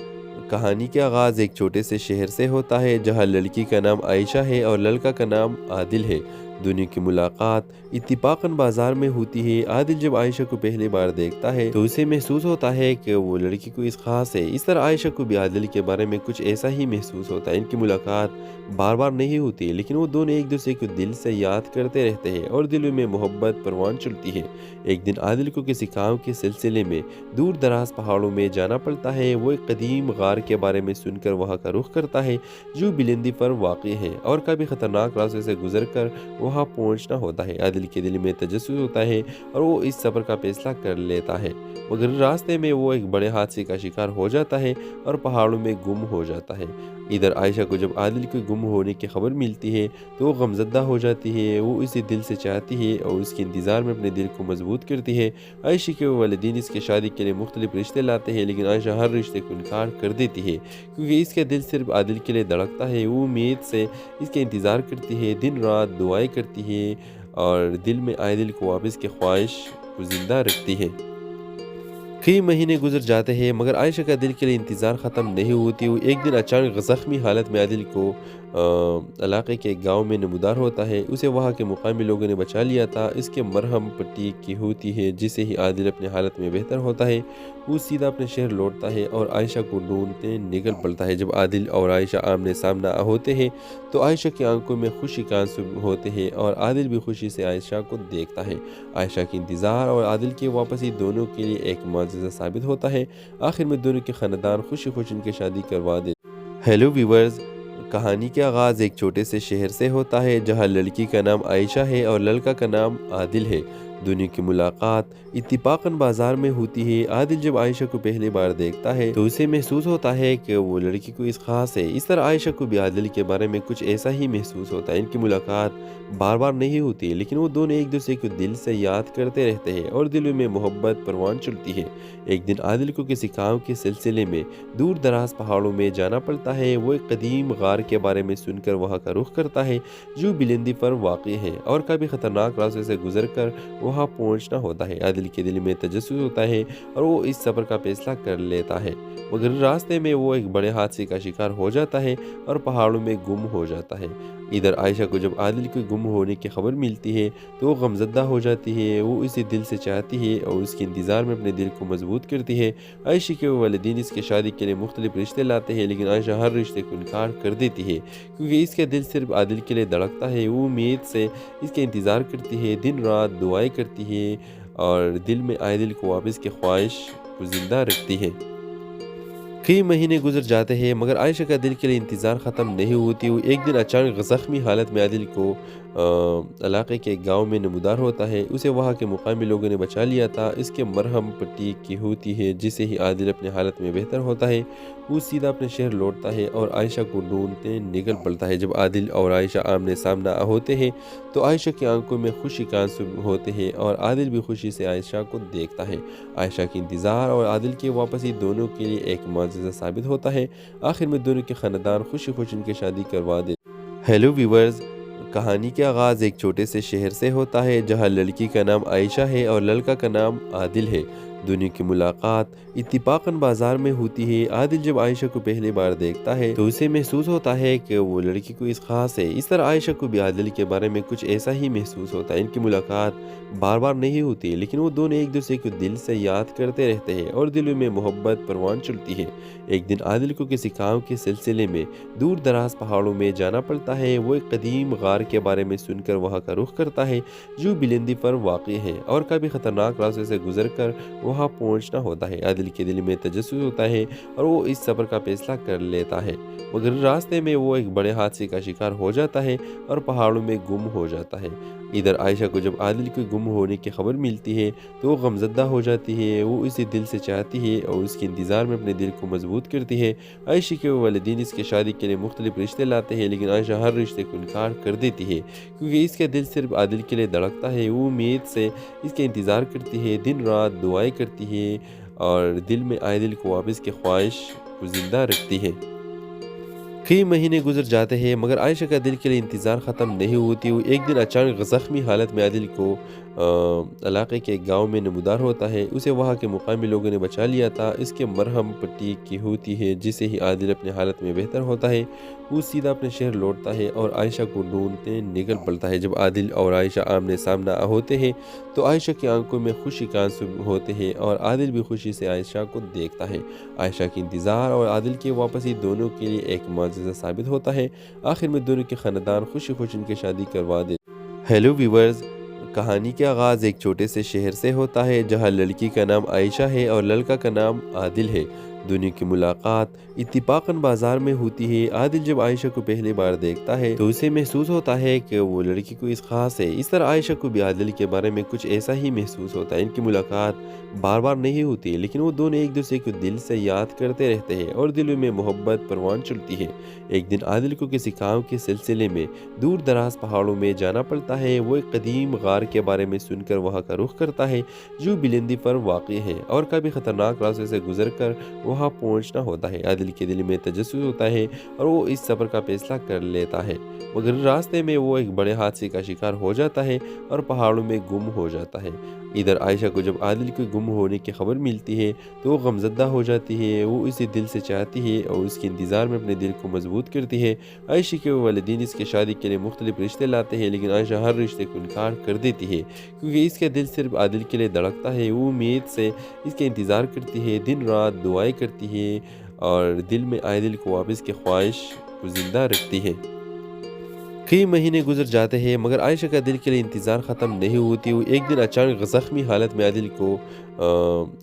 कहानी का आगाज़ एक छोटे से शहर से होता है जहाँ लड़की का नाम आयशा है और लड़का का नाम आदिल है। दोनों की मुलाकात इत्तिफाकन बाजार में होती है। आदिल जब आयशा को पहली बार देखता है तो उसे महसूस होता है कि वो लड़की कोई ख़ास है। इस तरह आयशा को भी आदिल के बारे में कुछ ऐसा ही महसूस होता है। इनकी मुलाकात बार बार नहीं होती लेकिन वो दोनों एक दूसरे को दिल से याद करते रहते हैं और दिलों में मोहब्बत परवान चलती है। एक दिन आदिल को किसी काम के सिलसिले में दूर दराज पहाड़ों में जाना पड़ता है। वो एक कदीम गार के बारे में सुनकर वहाँ का रुख करता है जो बुलंदी पर वाक़ है और कभी ख़तरनाक रास्ते से गुजर कर वहाँ पहुँचना होता है। आदिल के दिल में तजस्सुस होता है और वो इस सफ़र का फैसला कर लेता है मगर रास्ते में वो एक बड़े हादसे का शिकार हो जाता है और पहाड़ों में गुम हो जाता है। इधर आयशा को जब आदिल के गुम होने की खबर मिलती है तो वो गमज़दा हो जाती है। वो इसे दिल से चाहती है और उसके इंतज़ार में अपने दिल को मजबूत करती है। आयशा के वालिदैन इसके शादी के लिए मुख्तलिफ रिश्ते लाते हैं लेकिन आयशा हर रिश्ते को इनकार कर देती है क्योंकि इसका दिल सिर्फ आदिल के लिए धड़कता है। वो उम्मीद से इसके इंतज़ार करती है, दिन रात दुआएं करती है और दिल में आदिल को वापस की ख्वाहिश को ज़िंदा रखती है। कई महीने गुजर जाते हैं मगर आयशा का दिल के लिए इंतज़ार ख़त्म नहीं होती। वो एक दिन अचानक ज़ख्मी हालत में आदिल को इलाके के एक गांव में नमूदार होता है। उसे वहां के मुकामी लोगों ने बचा लिया था। इसके मरहम पट्टी की होती है जिसे ही आदिल अपनी हालत में बेहतर होता है। वो सीधा अपने शहर लौटता है और आयशा को ढूंढते निकल पड़ता है। जब आदिल और आयशा आमने सामना होते हैं तो आयशा की आंखों में खुशी का आंसू होते हैं और आदिल भी खुशी से आयशा को देखता है। आयशा की इंतज़ार और आदिल की वापसी दोनों के लिए एक मुआजिज़ा साबित होता है। आखिर में दोनों के ख़ानदान खुशी खुशी उनकी शादी करवा दे। हेलो व्यूवर्स, कहानी का आगाज़ एक छोटे से शहर से होता है जहाँ लड़की का नाम आयशा है और लड़का का नाम आदिल है। दोनों की मुलाकात इत्तिफाकन बाजार में होती है। आदिल जब आयशा को पहली बार देखता है तो उसे महसूस होता है कि वो लड़की कोई ख़ास है। इस तरह आयशा को भी आदिल के बारे में कुछ ऐसा ही महसूस होता है। इनकी मुलाकात बार बार नहीं होती लेकिन वो दोनों एक दूसरे को दिल से याद करते रहते हैं और दिलों में मोहब्बत परवान चलती है। एक दिन आदिल को किसी काम के सिलसिले में दूर दराज पहाड़ों में जाना पड़ता है। वो एक कदीम गार के बारे में सुनकर वहाँ का रुख करता है जो बुलंदी पर वाक़ है और कभी ख़तरनाक रास्ते से गुजर कर वहाँ पहुँचना होता है। आदिल के दिल में तजस्सुस होता है और वो इस सफ़र का फैसला कर लेता है मगर रास्ते में वो एक बड़े हादसे का शिकार हो जाता है और पहाड़ों में गुम हो जाता है। इधर आयशा को जब आदिल के गुम होने की खबर मिलती है तो वो गमज़दा हो जाती है। वो इसे दिल से चाहती है और उसके इंतज़ार में अपने दिल को मजबूत करती है। आयशा के वालिदैन इसके शादी के लिए मुख्तलिफ रिश्ते लाते हैं लेकिन आयशा हर रिश्ते को इनकार कर देती है क्योंकि इसका दिल सिर्फ आदिल के लिए धड़कता है। वो उम्मीद से इसके इंतज़ार करती है, दिन रात दुआएं करती है और दिल में आदिल को वापस की ख्वाहिश को ज़िंदा रखती है। कई महीने गुजर जाते हैं मगर आयशा का दिल के लिए इंतज़ार ख़त्म नहीं होती। वो एक दिन अचानक ज़ख्मी हालत में आदिल को इलाके के एक गांव में नमूदार होता है। उसे वहाँ के मुकामी लोगों ने बचा लिया था। इसके मरहम पट्टी की होती है जिसे ही आदिल अपनी हालत में बेहतर होता है। वो सीधा अपने शहर लौटता है और आयशा को ढूंढते निकल पड़ता है। जब आदिल और आयशा आमने सामना होते हैं तो आयशा की आंखों में खुशी का आंसू होते हैं और आदिल भी खुशी से आयशा को देखता है। आयशा की इंतज़ार और आदिल की वापसी दोनों के लिए एक मुआजिज़ा साबित होता है। आखिर में दोनों के ख़ानदान खुशी खुशी उनकी शादी करवा दे। हेलो व्यूवर्स, कहानी का आगाज़ एक छोटे से शहर से होता है जहाँ लड़की का नाम आयशा है और लड़का का नाम आदिल है। दोनों की मुलाकात इत्तिफाकन बाजार में होती है। आदिल जब आयशा को पहली बार देखता है तो उसे महसूस होता है कि वो लड़की कोई ख़ास है। इस तरह आयशा को भी आदिल के बारे में कुछ ऐसा ही महसूस होता है। इनकी मुलाकात बार बार नहीं होती लेकिन वो दोनों एक दूसरे को दिल से याद करते रहते हैं और दिलों में मोहब्बत परवान चलती है। एक दिन आदिल को किसी काम के सिलसिले में दूर दराज पहाड़ों में जाना पड़ता है। वो एक कदीम गार के बारे में सुनकर वहाँ का रुख करता है जो बुलंदी पर वाक़ है और कभी ख़तरनाक रास्ते से गुजर कर वहाँ पहुँचना होता है। आदिल के दिल में तजस्सुस होता है और वो इस सफ़र का फैसला कर लेता है मगर रास्ते में वो एक बड़े हादसे का शिकार हो जाता है और पहाड़ों में गुम हो जाता है। ادھر عائشہ کو جب عادل کے گم ہونے کی خبر ملتی ہے تو وہ غمزدہ ہو جاتی ہے، وہ اسے دل سے چاہتی ہے اور اس کے انتظار میں اپنے دل کو مضبوط کرتی ہے۔ عائشہ کے والدین اس کی شادی کے لیے مختلف رشتے لاتے ہیں، لیکن عائشہ ہر رشتے کو انکار کر دیتی ہے کیونکہ اس کا دل صرف عادل کے لیے دھڑکتا ہے۔ وہ امید سے اس کا انتظار کرتی ہے، دن رات دعائیں کرتی ہے اور دل میں عادل کو واپس کی خواہش کو زندہ رکھتی ہے۔ کئی مہینے گزر جاتے ہیں مگر عائشہ کا دل کے لیے انتظار ختم نہیں ہوتی۔ وہ ایک دن اچانک زخمی حالت میں عادل کو علاقے کے ایک گاؤں میں نمودار ہوتا ہے۔ اسے وہاں کے مقامی لوگوں نے بچا لیا تھا۔ اس کے مرہم پٹی کی ہوتی ہے، جسے ہی عادل اپنے حالت میں بہتر ہوتا ہے وہ سیدھا اپنے شہر لوٹتا ہے اور عائشہ کو ڈھونڈتے نکل پڑتا ہے۔ جب عادل اور عائشہ آمنے سامنا ہوتے ہیں تو عائشہ کی آنکھوں میں خوشی کا آنسو ہوتے ہیں اور عادل بھی خوشی سے عائشہ کو دیکھتا ہے۔ عائشہ کی انتظار اور عادل کی واپسی دونوں کے لیے ایک معجزہ ثابت ہوتا ہے۔ آخر میں دونوں کے خاندان خوشی خوشی ان کی شادی کروا دے۔ ہیلو ویورز، کہانی کا آغاز ایک چھوٹے سے شہر سے ہوتا ہے جہاں لڑکی کا نام عائشہ ہے اور لڑکا کا نام عادل ہے۔ دونوں کی ملاقات اتفاقاً بازار میں ہوتی ہے۔ عادل جب عائشہ کو پہلی بار دیکھتا ہے تو اسے محسوس ہوتا ہے کہ وہ لڑکی کو اس خاص ہے۔ اس طرح عائشہ کو بھی عادل کے بارے میں کچھ ایسا ہی محسوس ہوتا ہے۔ ان کی ملاقات بار بار نہیں ہوتی لیکن وہ دونوں ایک دوسرے کو دل سے یاد کرتے رہتے ہیں اور دلوں میں محبت پروان چڑھتی ہے۔ ایک دن عادل کو کسی کام کے سلسلے میں دور دراز پہاڑوں میں جانا پڑتا ہے۔ وہ ایک قدیم غار کے بارے میں سن کر وہاں کا رخ کرتا ہے جو بلندی پر واقع ہے اور کبھی خطرناک راستے سے گزر کر وہاں پہنچنا ہوتا ہے۔ عادل کے دل میں تجسس ہوتا ہے اور وہ اس سفر کا فیصلہ کر لیتا ہے مگر راستے میں وہ ایک بڑے حادثے کا شکار ہو جاتا ہے اور پہاڑوں میں گم ہو جاتا ہے۔ ادھر عائشہ کو جب عادل کے گم ہونے کی خبر ملتی ہے تو وہ غمزدہ ہو جاتی ہے، وہ اسے دل سے چاہتی ہے اور اس کے انتظار میں اپنے دل کو مضبوط کرتی ہے۔ عائشہ کے والدین اس کی شادی کے لیے مختلف رشتے لاتے ہیں لیکن عائشہ ہر رشتے کو انکار کر دیتی ہے کیونکہ اس کا دل صرف عادل کے لیے دھڑکتا ہے۔ وہ امید سے اس کا انتظار کرتی ہے، دن رات دعائیں کرتی ہے اور دل میں عادل کو واپس کی خواہش کو زندہ رکھتی ہے۔ کئی مہینے گزر جاتے ہیں مگر عائشہ کا دل کے لیے انتظار ختم نہیں ہوتی۔ وہ ایک دن اچانک زخمی حالت میں عادل کو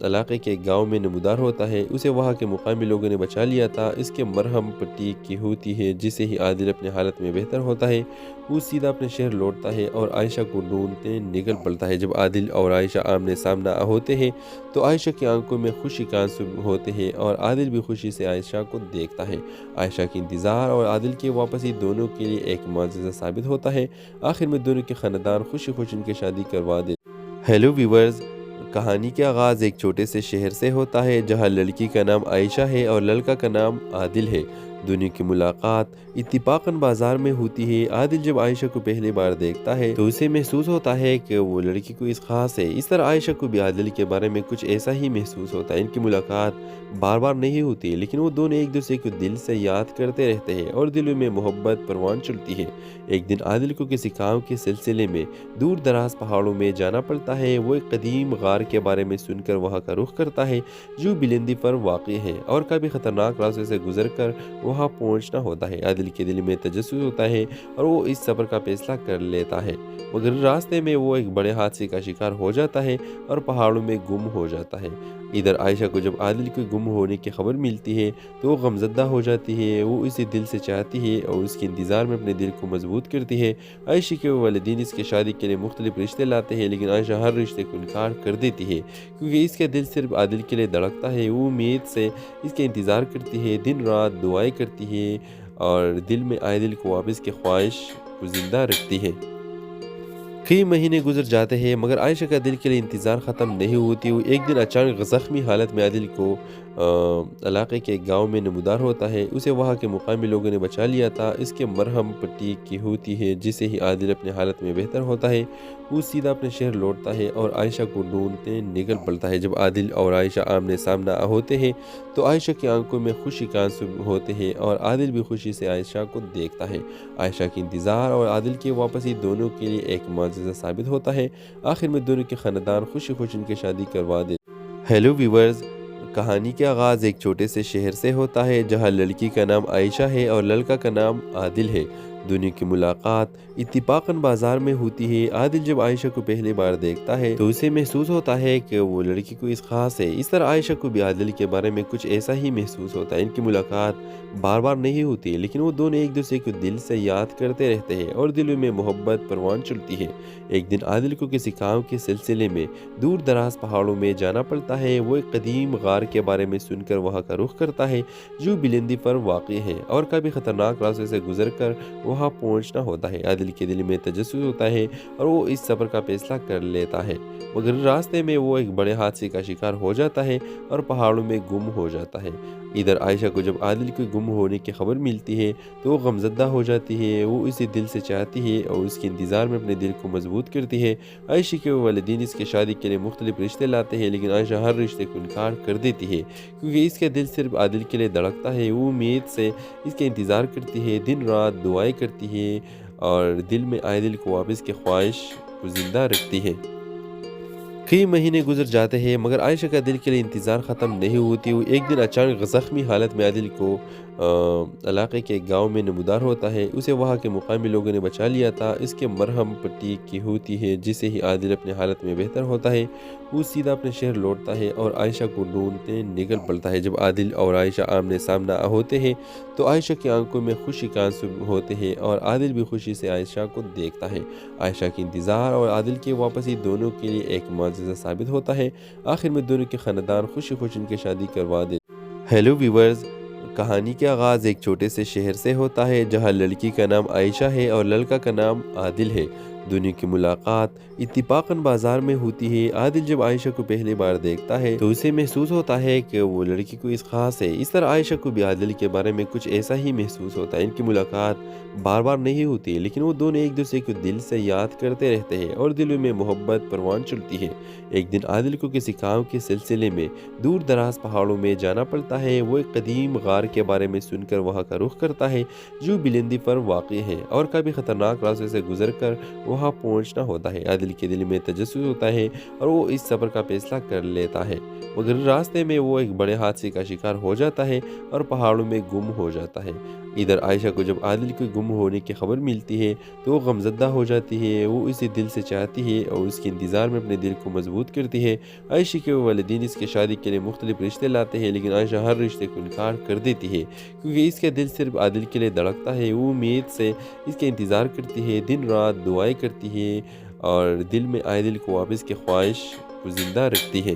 علاقے کے ایک گاؤں میں نمودار ہوتا ہے۔ اسے وہاں کے مقامی لوگوں نے بچا لیا تھا۔ اس کے مرہم پٹی کی ہوتی ہے، جسے ہی عادل اپنے حالت میں بہتر ہوتا ہے وہ سیدھا اپنے شہر لوٹتا ہے اور عائشہ کو ڈھونڈتے نکل پڑتا ہے۔ جب عادل اور عائشہ آمنے سامنا ہوتے ہیں تو عائشہ کی آنکھوں میں خوشی کا آنسو ہوتے ہیں اور عادل بھی خوشی سے عائشہ کو دیکھتا ہے۔ عائشہ کی انتظار اور عادل کی واپسی دونوں کے لیے ایک معجزہ ثابت ہوتا ہے۔ آخر میں دونوں کے خاندان خوشی خوشی ان کی شادی کروا دے۔ ہیلو ویورز، کہانی کا آغاز ایک چھوٹے سے شہر سے ہوتا ہے جہاں لڑکی کا نام عائشہ ہے اور لڑکا کا نام عادل ہے۔ دونوں کی ملاقات اتفاقاً بازار میں ہوتی ہے۔ عادل جب عائشہ کو پہلی بار دیکھتا ہے تو اسے محسوس ہوتا ہے کہ وہ لڑکی کو اس خاص ہے۔ اس طرح عائشہ کو بھی عادل کے بارے میں کچھ ایسا ہی محسوس ہوتا ہے۔ ان کی ملاقات بار بار نہیں ہوتی لیکن وہ دونوں ایک دوسرے کو دل سے یاد کرتے رہتے ہیں اور دلوں میں محبت پروان چڑھتی ہے۔ ایک دن عادل کو کسی کام کے سلسلے میں دور دراز پہاڑوں میں جانا پڑتا ہے۔ وہ ایک قدیم غار کے بارے میں سن کر وہاں کا رخ کرتا ہے جو بلندی پر واقع ہے اور کبھی خطرناک راستے سے گزر کر وہاں پہنچنا ہوتا ہے۔ عادل کے دل میں تجسس ہوتا ہے اور وہ اس سفر کا فیصلہ کر لیتا ہے مگر راستے میں وہ ایک بڑے حادثے کا شکار ہو جاتا ہے اور پہاڑوں میں گم ہو جاتا ہے۔ ادھر عائشہ کو جب عادل کے گم ہونے کی خبر ملتی ہے تو وہ غمزدہ ہو جاتی ہے، وہ اسے دل سے چاہتی ہے اور اس کے انتظار میں اپنے دل کو مضبوط کرتی ہے۔ عائشہ کے والدین اس کی شادی کے لیے مختلف رشتے لاتے ہیں لیکن عائشہ ہر رشتے کو انکار کر دیتی ہے کیونکہ اس کا دل صرف عادل کے لیے دھڑکتا ہے۔ وہ امید سے اس کا انتظار کرتی ہے، دن رات دعائیں کرتی ہے اور دل میں عادل کو واپس کی خواہش کو زندہ رکھتی ہے۔ کئی مہینے گزر جاتے ہیں مگر عائشہ کا دل کے لیے انتظار ختم نہیں ہوتی۔ وہ ایک دن اچانک زخمی حالت میں عادل کو علاقے کے ایک گاؤں میں نمودار ہوتا ہے۔ اسے وہاں کے مقامی لوگوں نے بچا لیا تھا۔ اس کے مرہم پٹی کی ہوتی ہے، جسے ہی عادل اپنے حالت میں بہتر ہوتا ہے وہ سیدھا اپنے شہر لوٹتا ہے اور عائشہ کو ڈھونڈتے نکل پڑتا ہے۔ جب عادل اور عائشہ آمنے سامنا ہوتے ہیں تو عائشہ کی آنکھوں میں خوشی کا آنسو ہوتے ہیں اور عادل بھی خوشی سے عائشہ کو دیکھتا ہے۔ عائشہ کی انتظار اور عادل کی واپسی دونوں کے لیے ایک معجزہ ثابت ہوتا ہے۔ آخر میں دونوں کے خاندان خوشی خوشی ان کی شادی کروا دے۔ ہیلو ویورز، کہانی کا آغاز ایک چھوٹے سے شہر سے ہوتا ہے جہاں لڑکی کا نام عائشہ ہے اور لڑکا کا نام عادل ہے۔ دونوں کی ملاقات اتفاقاً بازار میں ہوتی ہے۔ عادل جب عائشہ کو پہلی بار دیکھتا ہے تو اسے محسوس ہوتا ہے کہ وہ لڑکی کوئی خاص ہے۔ اس طرح عائشہ کو بھی عادل کے بارے میں کچھ ایسا ہی محسوس ہوتا ہے۔ ان کی ملاقات بار بار نہیں ہوتی لیکن وہ دونوں ایک دوسرے کو دل سے یاد کرتے رہتے ہیں اور دلوں میں محبت پروان چڑھتی ہے۔ ایک دن عادل کو کسی کام کے سلسلے میں دور دراز پہاڑوں میں جانا پڑتا ہے۔ وہ ایک قدیم غار کے بارے میں سن کر وہاں کا رخ کرتا ہے جو بلندی پر واقع ہے اور کبھی خطرناک راستے سے گزر کر وہاں پہنچنا ہوتا ہے۔ عادل کے دل میں تجسس ہوتا ہے اور وہ اس سفر کا فیصلہ کر لیتا ہے، مگر راستے میں وہ ایک بڑے حادثے کا شکار ہو جاتا ہے اور پہاڑوں میں گم ہو جاتا ہے۔ ادھر عائشہ کو جب عادل کے گم ہونے کی خبر ملتی ہے تو وہ غمزدہ ہو جاتی ہے۔ وہ اسے دل سے چاہتی ہے اور اس کے انتظار میں اپنے دل کو مضبوط کرتی ہے۔ عائشہ کے والدین اس کے شادی کے لیے مختلف رشتے لاتے ہیں لیکن عائشہ ہر رشتے کو انکار کر دیتی ہے کیونکہ اس کا دل صرف عادل کے لیے دھڑکتا ہے۔ وہ امید سے اس کے انتظار کرتی ہے، دن رات دعائیں کرتی ہے اور دل میں عادل کو واپس کی خواہش کو زندہ رکھتی ہے۔ کئی مہینے گزر جاتے ہیں مگر عائشہ کا دل کے لیے انتظار ختم نہیں ہوتی۔ وہ ایک دن اچانک زخمی حالت میں عادل کو علاقے کے گاؤں میں نمودار ہوتا ہے۔ اسے وہاں کے مقامی لوگوں نے بچا لیا تھا۔ اس کے مرہم پٹی کی ہوتی ہے جسے ہی عادل اپنی حالت میں بہتر ہوتا ہے۔ وہ سیدھا اپنے شہر لوٹتا ہے اور عائشہ کو ڈھونڈتے نکل پڑتا ہے۔ جب عادل اور عائشہ آمنے سامنا ہوتے ہیں تو عائشہ کی آنکھوں میں خوشی کے آنسو ہوتے ہیں اور عادل بھی خوشی سے عائشہ کو دیکھتا ہے۔ عائشہ کی انتظار اور عادل کی واپسی دونوں کے لیے ایک معجزہ ثابت ہوتا ہے۔ آخر میں دونوں کے خاندان خوشی خوشی ان کی شادی کروا دیتے۔ ہیلو ویورز، کہانی کا آغاز ایک چھوٹے سے شہر سے ہوتا ہے جہاں لڑکی کا نام عائشہ ہے اور لڑکا کا نام عادل ہے۔ دونوں کی ملاقات اتفاقاً بازار میں ہوتی ہے۔ عادل جب عائشہ کو پہلی بار دیکھتا ہے تو اسے محسوس ہوتا ہے کہ وہ لڑکی کوئی خاص ہے۔ اس طرح عائشہ کو بھی عادل کے بارے میں کچھ ایسا ہی محسوس ہوتا ہے۔ ان کی ملاقات بار بار نہیں ہوتی لیکن وہ دونوں ایک دوسرے کو دل سے یاد کرتے رہتے ہیں اور دلوں میں محبت پروان چڑھتی ہے۔ ایک دن عادل کو کسی کام کے سلسلے میں دور دراز پہاڑوں میں جانا پڑتا ہے۔ وہ ایک قدیم غار کے بارے میں سن کر وہاں کا رخ کرتا ہے جو بلندی پر واقع ہے اور کبھی خطرناک راستے سے گزر کر وہاں پہنچنا ہوتا ہے۔ عادل کے دل میں تجسس ہوتا ہے اور وہ اس سفر کا فیصلہ کر لیتا ہے، مگر راستے میں وہ ایک بڑے حادثے کا شکار ہو جاتا ہے اور پہاڑوں میں گم ہو جاتا ہے۔ ادھر عائشہ کو جب عادل کے گم ہونے کی خبر ملتی ہے تو وہ غمزدہ ہو جاتی ہے۔ وہ اسے دل سے چاہتی ہے اور اس کے انتظار میں اپنے دل کو مضبوط کرتی ہے۔ عائشہ کے والدین اس کے شادی کے لیے مختلف رشتے لاتے ہیں لیکن عائشہ ہر رشتے کو انکار کر دیتی ہے کیونکہ اس کا دل صرف عادل کے لیے دھڑکتا ہے۔ وہ امید سے اس کے انتظار کرتی ہے، دن رات دعائیں کرتی ہے اور دل میں عادل کو واپس کی خواہش کو زندہ رکھتی ہے۔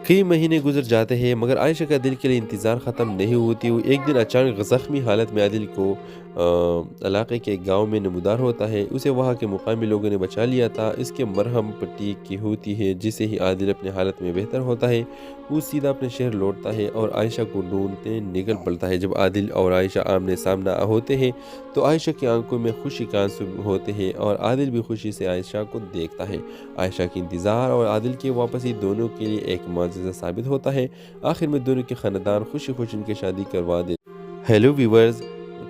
کئی مہینے گزر جاتے ہیں مگر عائشہ کا دل کے لیے انتظار ختم نہیں ہوتی۔ وہ ایک دن اچانک زخمی حالت میں عادل کو علاقے کے گاؤں میں نمودار ہوتا ہے۔ اسے وہاں کے مقامی لوگوں نے بچا لیا تھا۔ اس کے مرہم پٹی کی ہوتی ہے جسے ہی عادل اپنی حالت میں بہتر ہوتا ہے۔ وہ سیدھا اپنے شہر لوٹتا ہے اور عائشہ کو ڈھونڈتے نکل پڑتا ہے۔ جب عادل اور عائشہ آمنے سامنا ہوتے ہیں تو عائشہ کی آنکھوں میں خوشی کے آنسو ہوتے ہیں اور عادل بھی خوشی سے عائشہ کو دیکھتا ہے۔ عائشہ کی انتظار اور عادل کی واپسی دونوں کے لیے ایک معجزہ ثابت ہوتا ہے۔ آخر میں دونوں کے خاندان خوشی خوشی ان کی شادی کروا دیتے۔ ہیلو ویورز،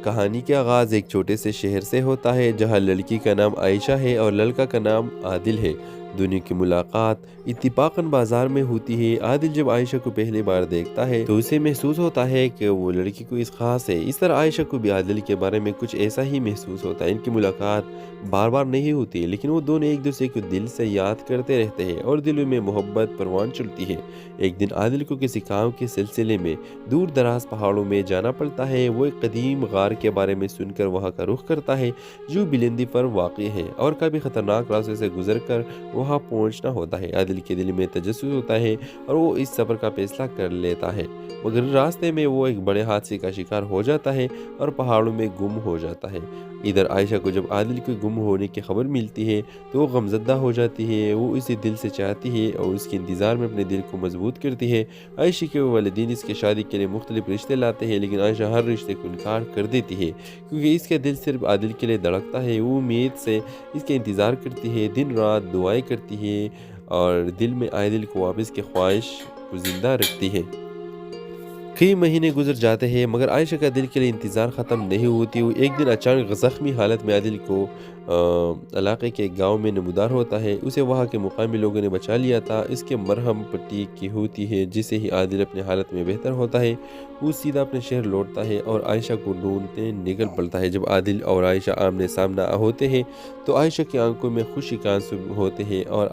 کہانی کا آغاز ایک چھوٹے سے شہر سے ہوتا ہے جہاں لڑکی کا نام عائشہ ہے اور لڑکا کا نام عادل ہے۔ دونوں کی ملاقات اتفاقاً بازار میں ہوتی ہے۔ عادل جب عائشہ کو پہلی بار دیکھتا ہے تو اسے محسوس ہوتا ہے کہ وہ لڑکی کوئی خاص ہے۔ اس طرح عائشہ کو بھی عادل کے بارے میں کچھ ایسا ہی محسوس ہوتا ہے۔ ان کی ملاقات بار بار نہیں ہوتی لیکن وہ دونوں ایک دوسرے کو دل سے یاد کرتے رہتے ہیں اور دلوں میں محبت پروان چڑھتی ہے۔ ایک دن عادل کو کسی کام کے سلسلے میں دور دراز پہاڑوں میں جانا پڑتا ہے۔ وہ ایک قدیم غار کے بارے میں سن کر وہاں کا رخ کرتا ہے جو بلندی پر واقع ہے اور کبھی خطرناک راستے سے گزر کر وہاں پہنچنا ہوتا ہے۔ عادل کے دل میں تجسس ہوتا ہے اور وہ اس سفر کا فیصلہ کر لیتا ہے، مگر راستے میں وہ ایک بڑے حادثے کا شکار ہو جاتا ہے اور پہاڑوں میں گم ہو جاتا ہے۔ ادھر عائشہ کو جب عادل کے گم ہونے کی خبر ملتی ہے تو وہ غمزدہ ہو جاتی ہے۔ وہ اسے دل سے چاہتی ہے اور اس کے انتظار میں اپنے دل کو مضبوط کرتی ہے۔ عائشہ کے والدین اس کے شادی کے لیے مختلف رشتے لاتے ہیں لیکن عائشہ ہر رشتے کو انکار کر دیتی ہے کیونکہ اس کا دل صرف عادل کے لیے دھڑکتا ہے۔ وہ امید سے اس کے انتظار کرتی ہے، دن رات دعائیں کرتی ہے اور دل میں عادل کو واپس کی خواہش کو زندہ رکھتی ہے۔ کئی مہینے گزر جاتے ہیں مگر عائشہ کا دل کے لیے انتظار ختم نہیں ہوتی. وہ ایک دن اچانک زخمی حالت میں عادل کو علاقے کے گاؤں میں نمودار ہوتا ہے. اسے وہاں کے مقامی لوگوں نے بچا لیا تھا. اس کے مرہم پٹی کی ہوتی ہے جسے ہی عادل اپنی حالت میں بہتر ہوتا ہے. وہ سیدھا اپنے شہر لوٹتا ہے اور عائشہ کو ڈھونڈنے نکل پڑتا ہے. جب عادل اور عائشہ آمنے سامنا ہوتے ہیں تو عائشہ کی آنکھوں میں خوشی کا آنسو ہوتے ہیں اور